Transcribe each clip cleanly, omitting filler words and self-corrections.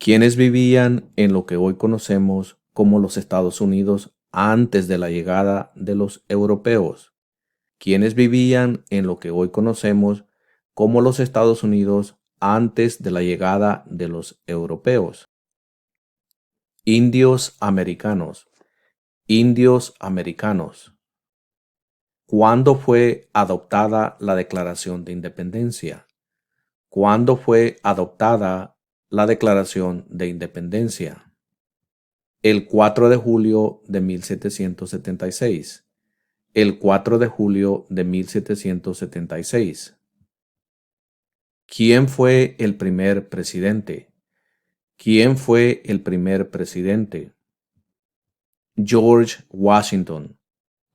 quienes vivían en lo que hoy conocemos como los Estados Unidos antes de la llegada de los europeos, quienes vivían en lo que hoy conocemos como los Estados Unidos antes de la llegada de los europeos. Indios americanos. Indios americanos. ¿Cuándo fue adoptada la Declaración de Independencia? ¿Cuándo fue adoptada la Declaración de Independencia? El 4 de julio de 1776. El 4 de julio de 1776. ¿Quién fue el primer presidente? ¿Quién fue el primer presidente? George Washington.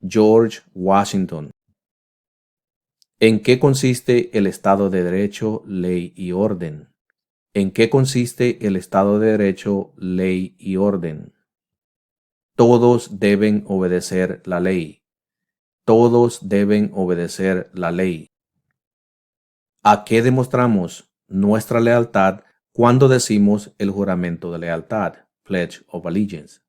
George Washington. ¿En qué consiste el Estado de Derecho, ley y orden? ¿En qué consiste el Estado de Derecho, ley y orden? Todos deben obedecer la ley. Todos deben obedecer la ley. ¿A qué demostramos nuestra lealtad cuando decimos el juramento de lealtad, Pledge of Allegiance?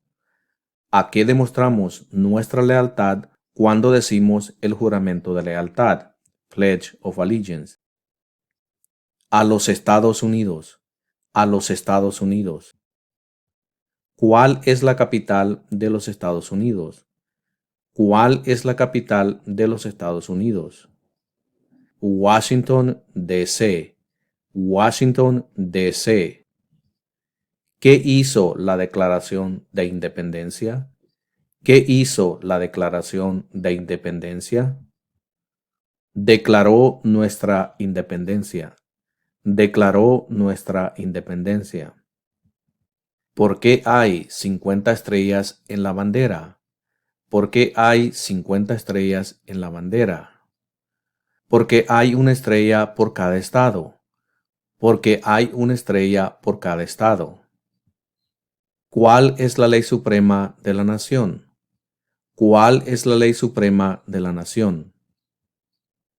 ¿A qué demostramos nuestra lealtad cuando decimos el juramento de lealtad, Pledge of Allegiance? A los Estados Unidos. A los Estados Unidos. ¿Cuál es la capital de los Estados Unidos? ¿Cuál es la capital de los Estados Unidos? Washington, D.C. Washington, D.C. ¿Qué hizo la Declaración de Independencia? ¿Qué hizo la Declaración de Independencia? Declaró nuestra independencia. Declaró nuestra independencia. ¿Por qué hay 50 estrellas en la bandera? ¿Por qué hay 50 estrellas en la bandera? Porque hay una estrella por cada estado. Porque hay una estrella por cada estado. ¿Cuál es la ley suprema de la nación? ¿Cuál es la ley suprema de la nación?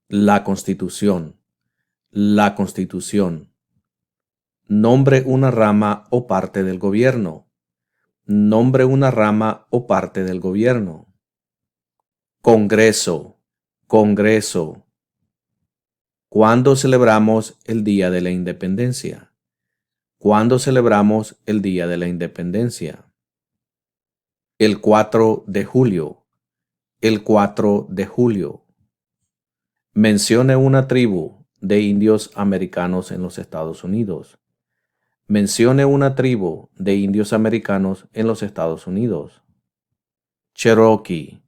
La Constitución. La Constitución. Nombre una rama o parte del gobierno. Nombre una rama o parte del gobierno. Congreso. Congreso. ¿Cuándo celebramos el Día de la Independencia? ¿Cuándo celebramos el Día de la Independencia? El 4 de julio. El 4 de julio. Mencione una tribu de indios americanos en los Estados Unidos. Mencione una tribu de indios americanos en los Estados Unidos. Cherokee.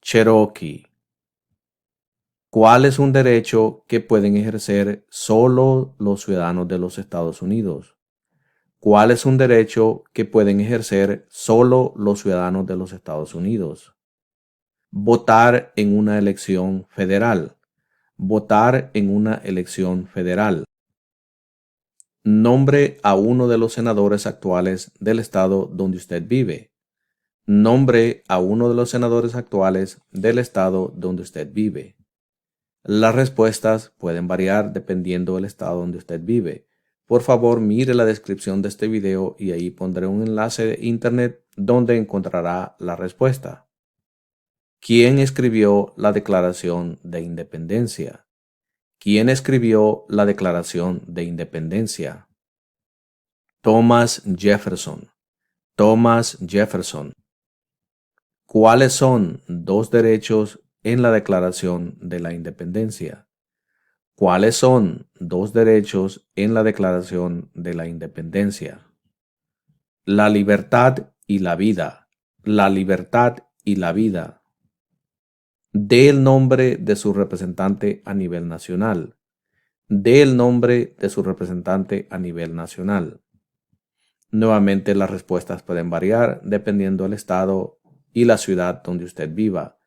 Cherokee. ¿Cuál es un derecho que pueden ejercer solo los ciudadanos de los Estados Unidos? ¿Cuál es un derecho que pueden ejercer solo los ciudadanos de los Estados Unidos? Votar en una elección federal. Votar en una elección federal. Nombre a uno de los senadores actuales del estado donde usted vive. Nombre a uno de los senadores actuales del estado donde usted vive. Las respuestas pueden variar dependiendo del estado donde usted vive. Por favor, mire la descripción de este video y ahí pondré un enlace de internet donde encontrará la respuesta. ¿Quién escribió la Declaración de Independencia? ¿Quién escribió la Declaración de Independencia? Thomas Jefferson. Thomas Jefferson. ¿Cuáles son dos derechos en la Declaración de la Independencia? ¿Cuáles son dos derechos en la Declaración de la Independencia? La libertad y la vida. La libertad y la vida. Dé el nombre de su representante a nivel nacional. Dé el nombre de su representante a nivel nacional. Nuevamente las respuestas pueden variar dependiendo del estado y la ciudad donde usted viva.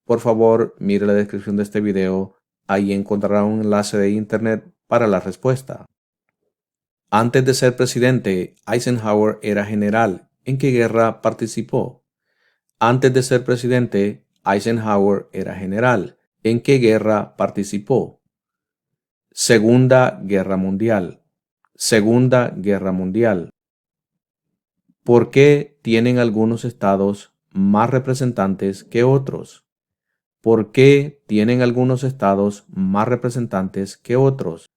Por favor, mire la descripción de este video. Ahí encontrará un enlace de internet para la respuesta. Antes de ser presidente, Eisenhower era general. ¿En qué guerra participó? Antes de ser presidente, Eisenhower era general. ¿En qué guerra participó? Segunda Guerra Mundial. Segunda Guerra Mundial. ¿Por qué tienen algunos estados más representantes que otros? ¿Por qué tienen algunos estados más representantes que otros?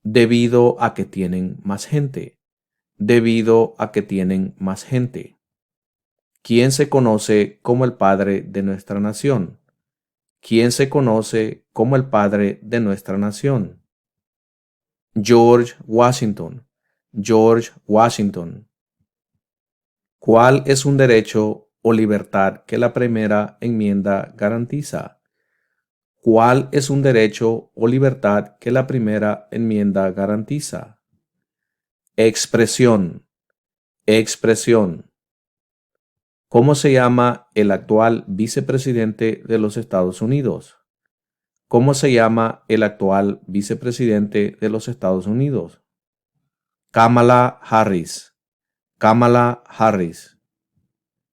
Debido a que tienen más gente. Debido a que tienen más gente. ¿Quién se conoce como el padre de nuestra nación? ¿Quién se conoce como el padre de nuestra nación? George Washington. George Washington. ¿Cuál es un derecho o libertad que la primera enmienda garantiza? ¿Cuál es un derecho o libertad que la primera enmienda garantiza? Expresión. Expresión. ¿Cómo se llama el actual vicepresidente de los Estados Unidos? ¿Cómo se llama el actual vicepresidente de los Estados Unidos? Kamala Harris. Kamala Harris.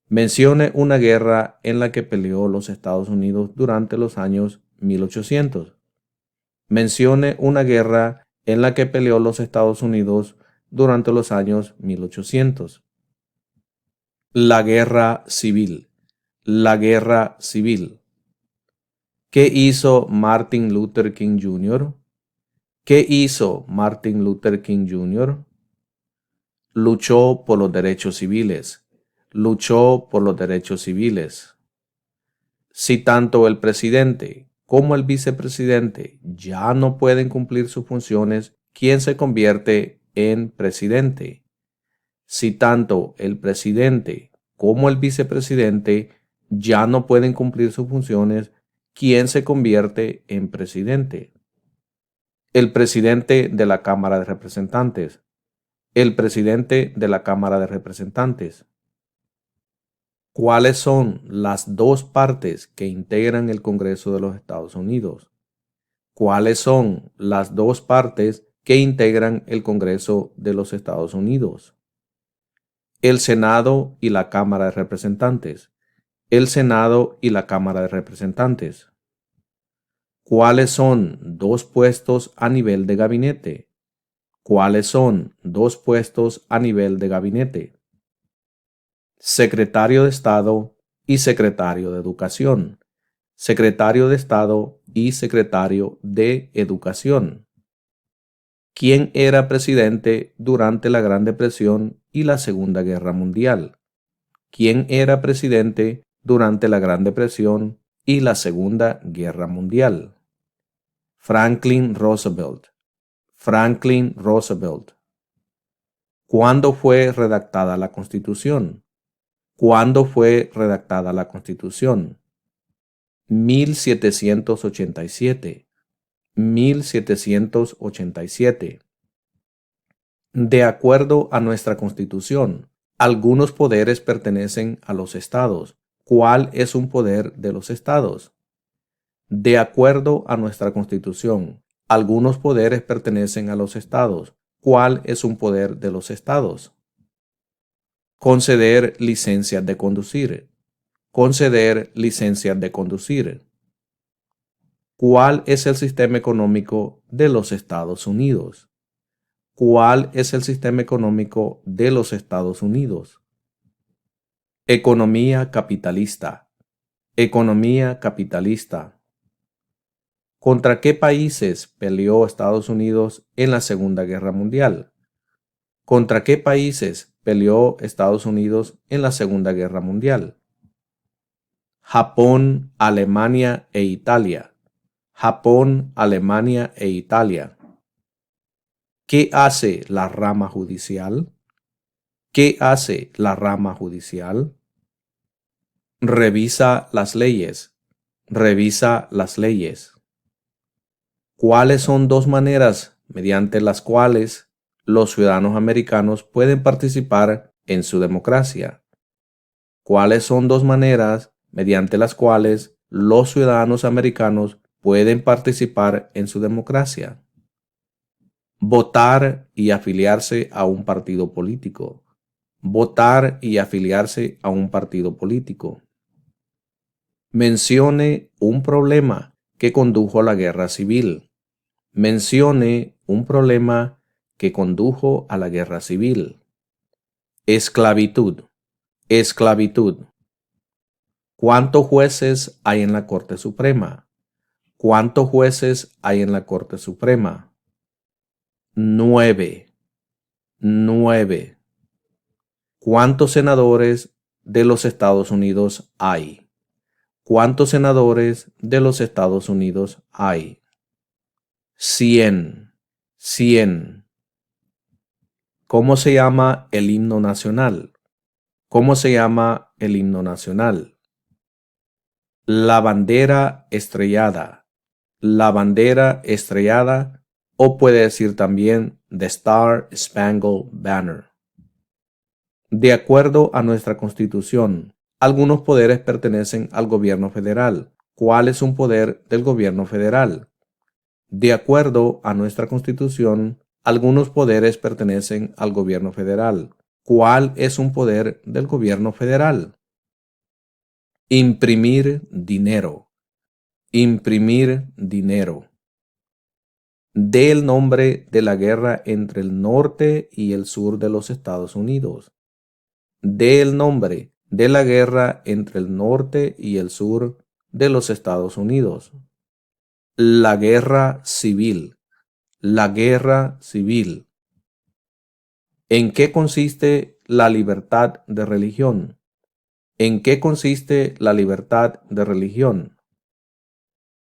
Mencione una guerra en la que peleó los Estados Unidos durante los años 1800. Mencione una guerra en la que peleó los Estados Unidos durante los años 1800. La guerra civil. La guerra civil. ¿Qué hizo Martin Luther King Jr.? ¿Qué hizo Martin Luther King Jr.? Luchó por los derechos civiles. Luchó por los derechos civiles. Si tanto el presidente como el vicepresidente ya no pueden cumplir sus funciones, ¿quién se convierte en presidente? Si tanto el presidente como el vicepresidente ya no pueden cumplir sus funciones, ¿quién se convierte en presidente? El presidente de la Cámara de Representantes. El presidente de la Cámara de Representantes. ¿Cuáles son las dos partes que integran el Congreso de los Estados Unidos? ¿Cuáles son las dos partes que integran el Congreso de los Estados Unidos? El Senado y la Cámara de Representantes. El Senado y la Cámara de Representantes. ¿Cuáles son dos puestos a nivel de gabinete? ¿Cuáles son dos puestos a nivel de gabinete? Secretario de Estado y Secretario de Educación. Secretario de Estado y Secretario de Educación. ¿Quién era presidente durante la Gran Depresión y la Segunda Guerra Mundial? ¿Quién era presidente durante la Gran Depresión y la Segunda Guerra Mundial? Franklin Roosevelt. Franklin Roosevelt. ¿Cuándo fue redactada la Constitución? ¿Cuándo fue redactada la Constitución? 1787. 1787. De acuerdo a nuestra Constitución, algunos poderes pertenecen a los estados. ¿Cuál es un poder de los estados? De acuerdo a nuestra Constitución, algunos poderes pertenecen a los estados. ¿Cuál es un poder de los estados? Conceder licencias de conducir. Conceder licencias de conducir. ¿Cuál es el sistema económico de los Estados Unidos? ¿Cuál es el sistema económico de los Estados Unidos? Economía capitalista. Economía capitalista. ¿Contra qué países peleó Estados Unidos en la Segunda Guerra Mundial? ¿Contra qué países peleó Estados Unidos en la Segunda Guerra Mundial? Japón, Alemania e Italia. Japón, Alemania e Italia. ¿Qué hace la rama judicial? ¿Qué hace la rama judicial? Revisa las leyes. Revisa las leyes. ¿Cuáles son dos maneras mediante las cuales los ciudadanos americanos pueden participar en su democracia? ¿Cuáles son dos maneras mediante las cuales los ciudadanos americanos pueden participar en su democracia? Votar y afiliarse a un partido político. Votar y afiliarse a un partido político. Mencione un problema que condujo a la guerra civil. Mencione un problema que condujo a la guerra civil. esclavitud, esclavitud. ¿Cuántos jueces hay en la Corte Suprema? ¿Cuántos jueces hay en la Corte Suprema? 9, 9. ¿Cuántos senadores de los Estados Unidos hay? ¿Cuántos senadores de los Estados Unidos hay? 100, 100. ¿Cómo se llama el himno nacional? ¿Cómo se llama el himno nacional? La bandera estrellada. La bandera estrellada, o puede decir también The Star Spangled Banner. De acuerdo a nuestra Constitución, algunos poderes pertenecen al gobierno federal. ¿Cuál es un poder del gobierno federal? De acuerdo a nuestra Constitución, algunos poderes pertenecen al gobierno federal. ¿Cuál es un poder del gobierno federal? Imprimir dinero. Imprimir dinero. Dé el nombre de la guerra entre el norte y el sur de los Estados Unidos. Dé el nombre de la guerra entre el norte y el sur de los Estados Unidos. La guerra civil. La guerra civil. ¿En qué consiste la libertad de religión? ¿En qué consiste la libertad de religión?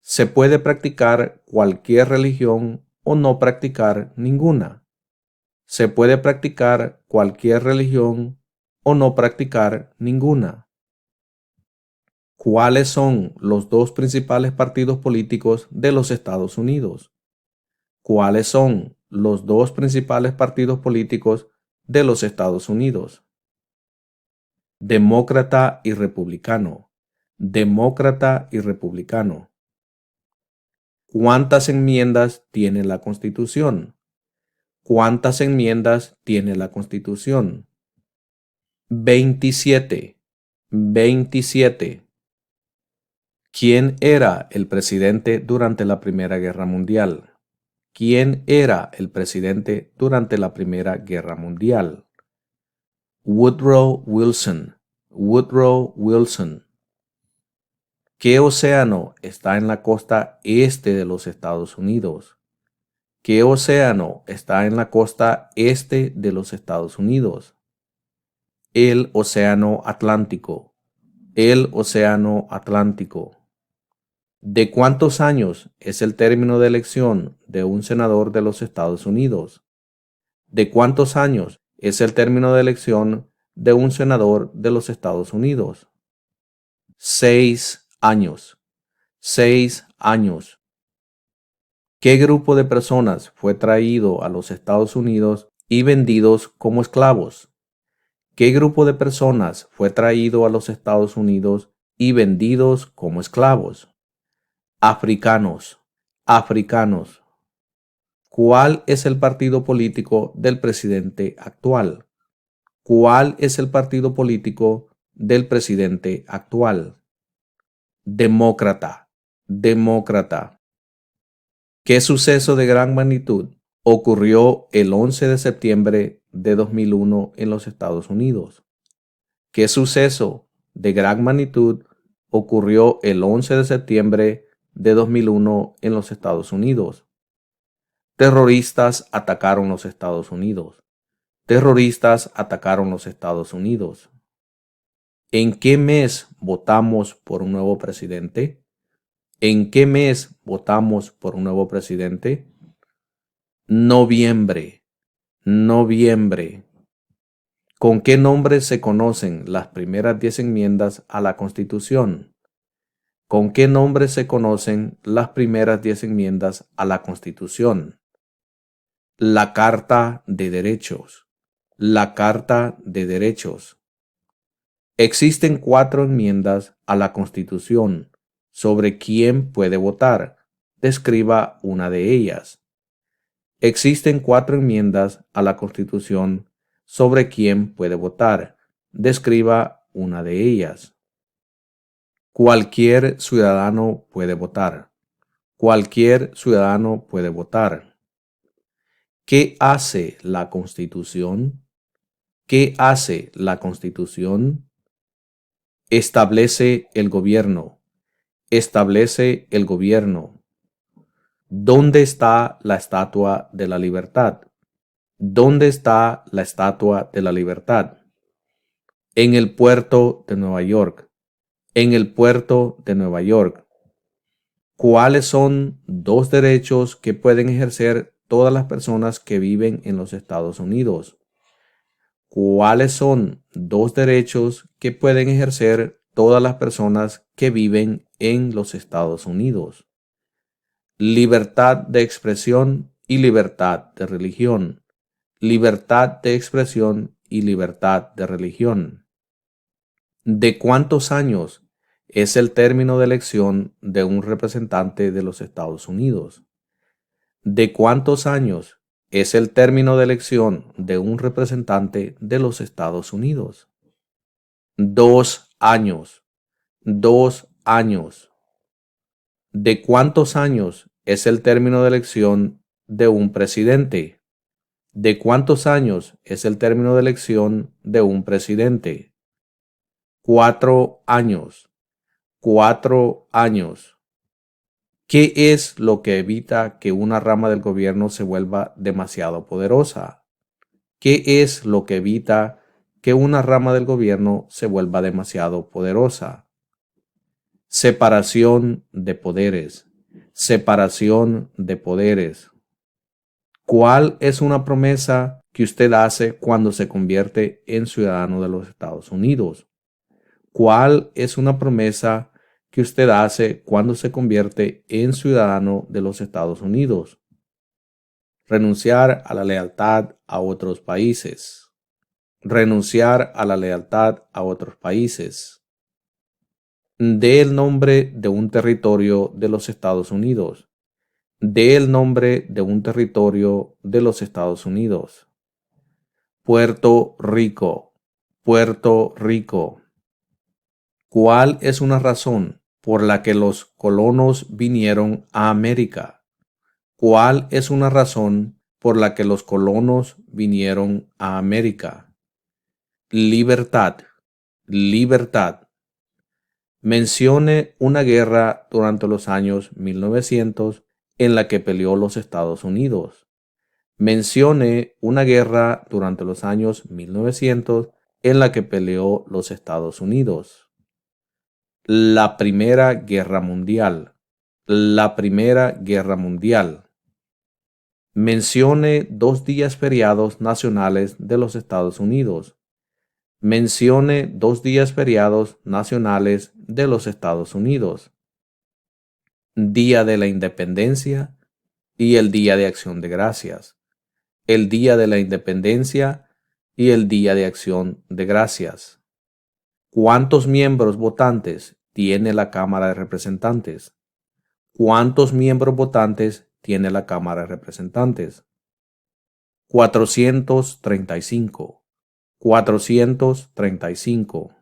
Se puede practicar cualquier religión o no practicar ninguna. Se puede practicar cualquier religión o no practicar ninguna. ¿Cuáles son los dos principales partidos políticos de los Estados Unidos? ¿Cuáles son los dos principales partidos políticos de los Estados Unidos? Demócrata y republicano. Demócrata y republicano. ¿Cuántas enmiendas tiene la Constitución? ¿Cuántas enmiendas tiene la Constitución? 27. 27. ¿Quién era el presidente durante la Primera Guerra Mundial? ¿Quién era el presidente durante la Primera Guerra Mundial? Woodrow Wilson. Woodrow Wilson. ¿Qué océano está en la costa este de los Estados Unidos? ¿Qué océano está en la costa este de los Estados Unidos? El Océano Atlántico. El Océano Atlántico. ¿De cuántos años es el término de elección de un senador de los Estados Unidos? ¿De cuántos años es el término de elección de un senador de los Estados Unidos? 6 años. 6 años. ¿Qué grupo de personas fue traído a los Estados Unidos y vendidos como esclavos? ¿Qué grupo de personas fue traído a los Estados Unidos y vendidos como esclavos? Africanos. Africanos. ¿Cuál es el partido político del presidente actual? ¿Cuál es el partido político del presidente actual? Demócrata. Demócrata. ¿Qué suceso de gran magnitud ocurrió el 11 de septiembre de 2001 en los Estados Unidos? ¿Qué suceso de gran magnitud ocurrió el 11 de septiembre de 2001 en los Estados Unidos? Terroristas atacaron los Estados Unidos. Terroristas atacaron los Estados Unidos. ¿En qué mes votamos por un nuevo presidente? ¿En qué mes votamos por un nuevo presidente? Noviembre. Noviembre. ¿Con qué nombre se conocen las primeras 10 enmiendas a la Constitución? ¿Con qué nombre se conocen las primeras 10 enmiendas a la Constitución? La Carta de Derechos. La Carta de Derechos. Existen 4 enmiendas a la Constitución sobre quién puede votar. Describa una de ellas. Existen 4 enmiendas a la Constitución sobre quién puede votar. Describa una de ellas. Cualquier ciudadano puede votar. Cualquier ciudadano puede votar. ¿Qué hace la Constitución? ¿Qué hace la Constitución? Establece el gobierno. Establece el gobierno. ¿Dónde está la Estatua de la Libertad? ¿Dónde está la Estatua de la Libertad? En el puerto de Nueva York. En el puerto de Nueva York. ¿Cuáles son dos derechos que pueden ejercer todas las personas que viven en los Estados Unidos? ¿Cuáles son dos derechos que pueden ejercer todas las personas que viven en los Estados Unidos? Libertad de expresión y libertad de religión. Libertad de expresión y libertad de religión. ¿De cuántos años es el término de elección de un representante de los Estados Unidos? ¿De cuántos años es el término de elección de un representante de los Estados Unidos? 2 años. 2 años. ¿De cuántos años es el término de elección de un presidente? ¿De cuántos años es el término de elección de un presidente? 4 años. 4 años. ¿Qué es lo que evita que una rama del gobierno se vuelva demasiado poderosa? ¿Qué es lo que evita que una rama del gobierno se vuelva demasiado poderosa? Separación de poderes. Separación de poderes. ¿Cuál es una promesa que usted hace cuando se convierte en ciudadano de los Estados Unidos? ¿Cuál es una promesa que usted hace cuando se convierte en ciudadano de los Estados Unidos? Renunciar a la lealtad a otros países. Renunciar a la lealtad a otros países. Dé el nombre de un territorio de los Estados Unidos. Dé el nombre de un territorio de los Estados Unidos. Puerto Rico. Puerto Rico. ¿Cuál es una razón por la que los colonos vinieron a América? ¿Cuál es una razón por la que los colonos vinieron a América? Libertad. Libertad. Mencione una guerra durante los años 1900 en la que peleó los Estados Unidos. Mencione una guerra durante los años 1900 en la que peleó los Estados Unidos. La Primera Guerra Mundial. La Primera Guerra Mundial. Mencione 2 días feriados nacionales de los Estados Unidos. Mencione 2 días feriados nacionales de los Estados Unidos. Día de la Independencia y el Día de Acción de Gracias. El Día de la Independencia y el Día de Acción de Gracias. ¿Cuántos miembros votantes tiene la Cámara de Representantes? ¿Cuántos miembros votantes tiene la Cámara de Representantes? 435. 435.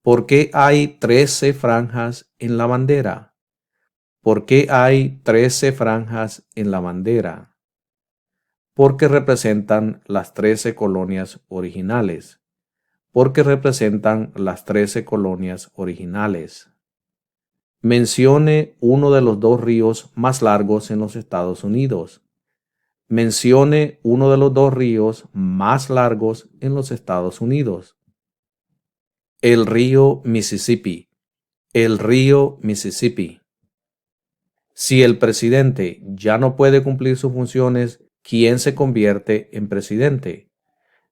¿Por qué hay 13 franjas en la bandera? ¿Por qué hay 13 franjas en la bandera? Porque representan las 13 colonias originales. Porque representan las 13 colonias originales. Mencione uno de los 2 ríos más largos en los Estados Unidos. Mencione uno de los 2 ríos más largos en los Estados Unidos. El río Mississippi. El río Mississippi. Si el presidente ya no puede cumplir sus funciones, ¿quién se convierte en presidente?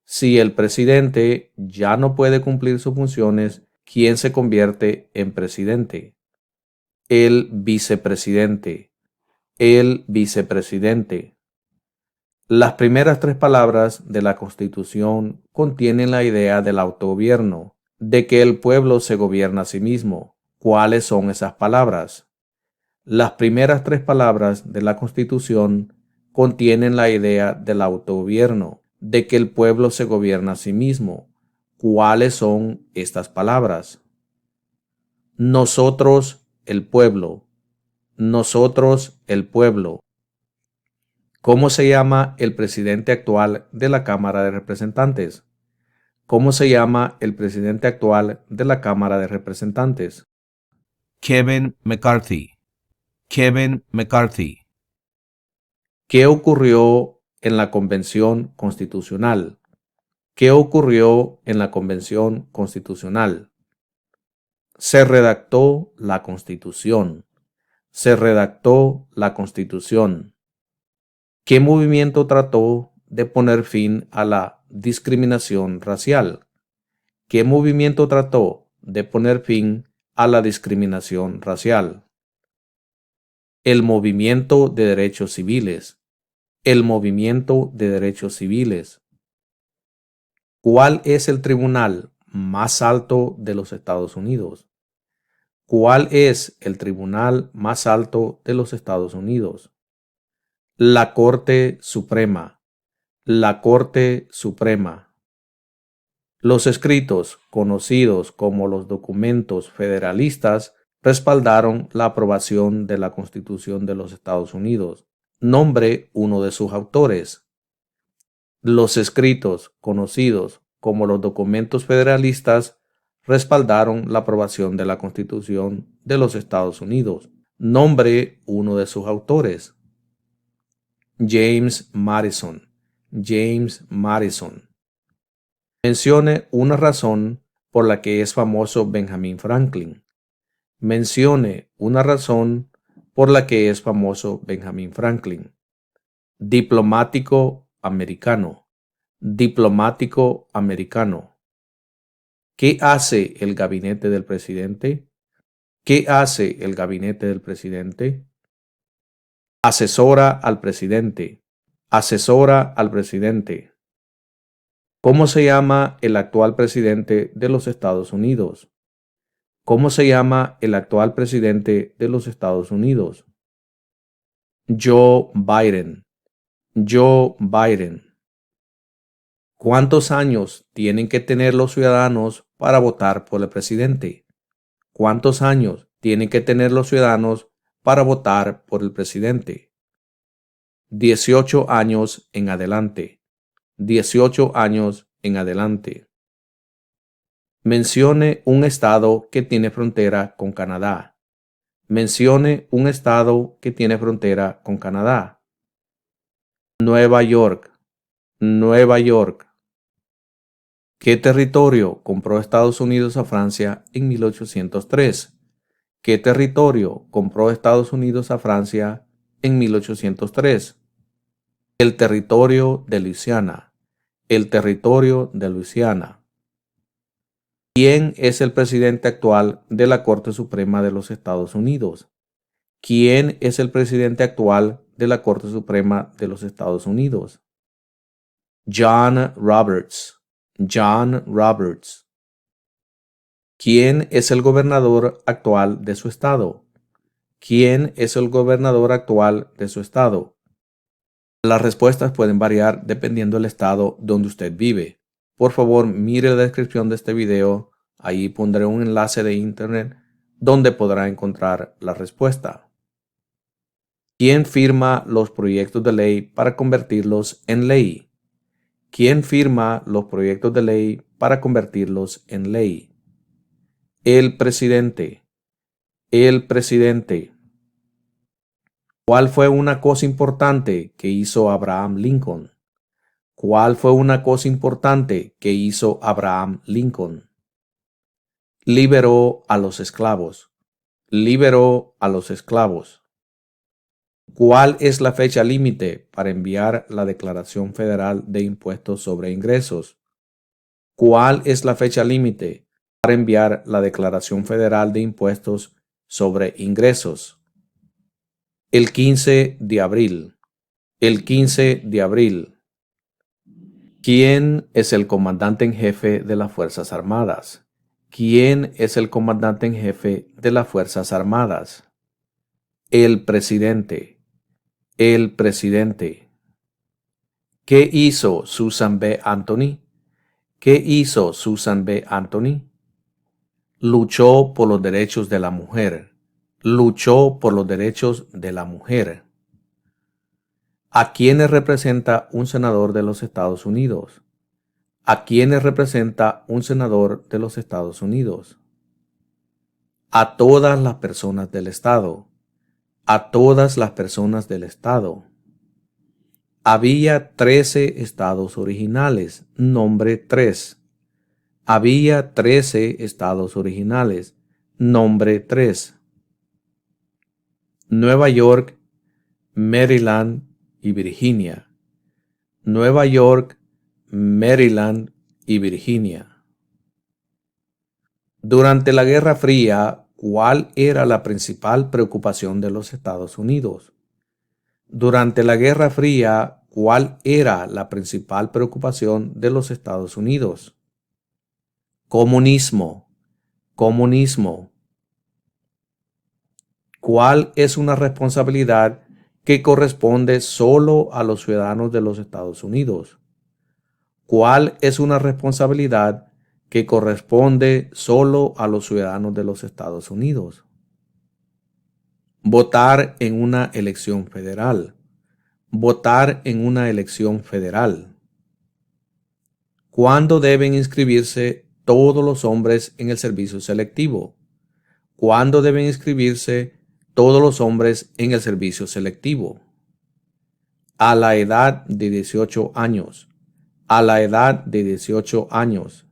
Si el presidente ya no puede cumplir sus funciones, ¿quién se convierte en presidente? El vicepresidente. El vicepresidente. Las primeras 3 palabras de la Constitución contienen la idea del autogobierno, de que el pueblo se gobierna a sí mismo. ¿Cuáles son esas palabras? Las primeras 3 palabras de la Constitución contienen la idea del autogobierno, de que el pueblo se gobierna a sí mismo. ¿Cuáles son estas palabras? Nosotros, el pueblo. Nosotros, el pueblo. ¿Cómo se llama el presidente actual de la Cámara de Representantes? ¿Cómo se llama el presidente actual de la Cámara de Representantes? Kevin McCarthy. Kevin McCarthy. ¿Qué ocurrió en la Convención Constitucional? ¿Qué ocurrió en la Convención Constitucional? Se redactó la Constitución. Se redactó la Constitución. ¿Qué movimiento trató de poner fin a la discriminación racial? ¿Qué movimiento trató de poner fin a la discriminación racial? El movimiento de derechos civiles. El movimiento de derechos civiles. ¿Cuál es el tribunal más alto de los Estados Unidos? ¿Cuál es el tribunal más alto de los Estados Unidos? La Corte Suprema. La Corte Suprema. Los escritos, conocidos como los documentos federalistas, respaldaron la aprobación de la Constitución de los Estados Unidos. Nombre uno de sus autores. Los escritos, conocidos como los documentos federalistas, respaldaron la aprobación de la Constitución de los Estados Unidos. Nombre uno de sus autores. James Madison. James Madison. Mencione una razón por la que es famoso Benjamin Franklin. Mencione una razón por la que es famoso Benjamin Franklin. Diplomático americano. Diplomático americano. ¿Qué hace el gabinete del presidente? ¿Qué hace el gabinete del presidente? Asesora al presidente. Asesora al presidente. ¿Cómo se llama el actual presidente de los Estados Unidos? ¿Cómo se llama el actual presidente de los Estados Unidos? Joe Biden. Joe Biden. ¿Cuántos años tienen que tener los ciudadanos para votar por el presidente? ¿Cuántos años tienen que tener los ciudadanos para votar por el presidente? 18 años en adelante. 18 años en adelante. Mencione un estado que tiene frontera con Canadá. Mencione un estado que tiene frontera con Canadá. Nueva York. Nueva York. ¿Qué territorio compró Estados Unidos a Francia en 1803? ¿Qué territorio compró Estados Unidos a Francia en 1803? El territorio de Luisiana. El territorio de Luisiana. ¿Quién es el presidente actual de la Corte Suprema de los Estados Unidos? ¿Quién es el presidente actual de la Corte Suprema de los Estados Unidos? John Roberts. John Roberts. ¿Quién es el gobernador actual de su estado? ¿Quién es el gobernador actual de su estado? Las respuestas pueden variar dependiendo del estado donde usted vive. Por favor, mire la descripción de este video. Ahí pondré un enlace de internet donde podrá encontrar la respuesta. ¿Quién firma los proyectos de ley para convertirlos en ley? ¿Quién firma los proyectos de ley para convertirlos en ley? El presidente. El presidente. ¿Cuál fue una cosa importante que hizo Abraham Lincoln? ¿Cuál fue una cosa importante que hizo Abraham Lincoln? Liberó a los esclavos. Liberó a los esclavos. ¿Cuál es la fecha límite para enviar la Declaración Federal de Impuestos sobre Ingresos? ¿Cuál es la fecha límite para enviar la Declaración Federal de Impuestos sobre Ingresos? El 15 de abril. El 15 de abril. ¿Quién es el comandante en jefe de las Fuerzas Armadas? ¿Quién es el comandante en jefe de las Fuerzas Armadas? El presidente. El presidente. ¿Qué hizo Susan B. Anthony? ¿Qué hizo Susan B. Anthony? Luchó por los derechos de la mujer. Luchó por los derechos de la mujer. ¿A quiénes representa un senador de los Estados Unidos? ¿A quiénes representa un senador de los Estados Unidos? A todas las personas del estado. A todas las personas del estado. Había 13 estados originales. Nombre 3. Había 13 estados originales. Nombre 3. Nueva York, Maryland y Virginia. Nueva York, Maryland y Virginia. Durante la Guerra Fría, ¿cuál era la principal preocupación de los Estados Unidos? Durante la Guerra Fría, ¿cuál era la principal preocupación de los Estados Unidos? Comunismo. Comunismo. ¿Cuál es una responsabilidad que corresponde solo a los ciudadanos de los Estados Unidos? ¿Cuál es una responsabilidad que corresponde solo a los ciudadanos de los Estados Unidos? Votar en una elección federal. Votar en una elección federal. ¿Cuándo deben inscribirse todos los hombres en el servicio selectivo? ¿Cuándo deben inscribirse todos los hombres en el servicio selectivo? A la edad de 18 años. A la edad de 18 años.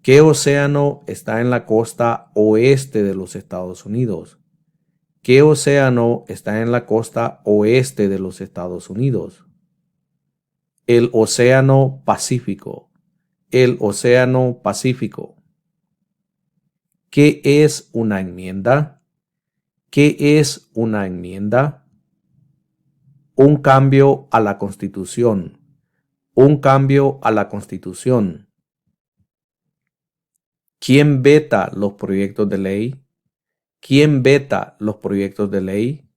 ¿Qué océano está en la costa oeste de los Estados Unidos? ¿Qué océano está en la costa oeste de los Estados Unidos? El Océano Pacífico. El Océano Pacífico. ¿Qué es una enmienda? ¿Qué es una enmienda? Un cambio a la Constitución. Un cambio a la Constitución. ¿Quién veta los proyectos de ley? ¿Quién veta los proyectos de ley?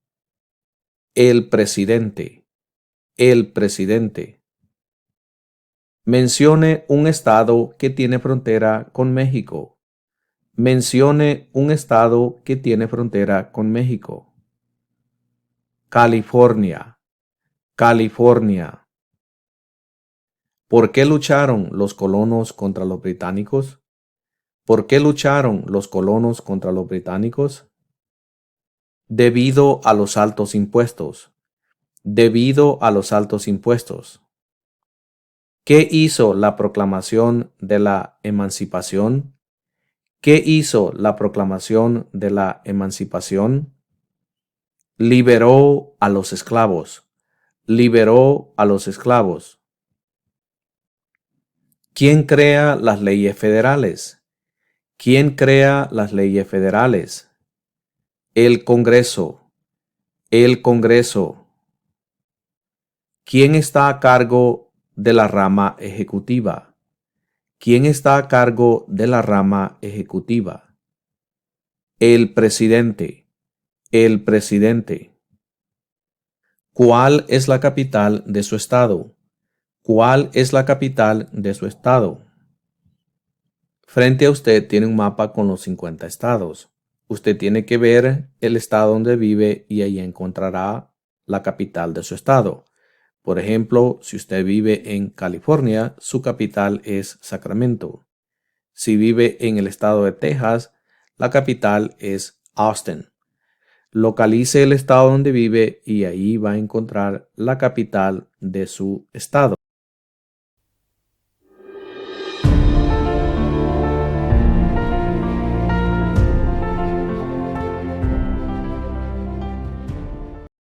El presidente. El presidente. Mencione un estado que tiene frontera con México. Mencione un estado que tiene frontera con México. California. California. ¿Por qué lucharon los colonos contra los británicos? ¿Por qué lucharon los colonos contra los británicos? Debido a los altos impuestos. Debido a los altos impuestos. ¿Qué hizo la proclamación de la emancipación? ¿Qué hizo la proclamación de la emancipación? Liberó a los esclavos. Liberó a los esclavos. ¿Quién crea las leyes federales? ¿Quién crea las leyes federales? El Congreso. El Congreso. ¿Quién está a cargo de la rama ejecutiva? ¿Quién está a cargo de la rama ejecutiva? El presidente. El presidente. ¿Cuál es la capital de su estado? ¿Cuál es la capital de su estado? Frente a usted tiene un mapa con los 50 estados. Usted tiene que ver el estado donde vive y ahí encontrará la capital de su estado. Por ejemplo, si usted vive en California, su capital es Sacramento. Si vive en el estado de Texas, la capital es Austin. Localice el estado donde vive y ahí va a encontrar la capital de su estado.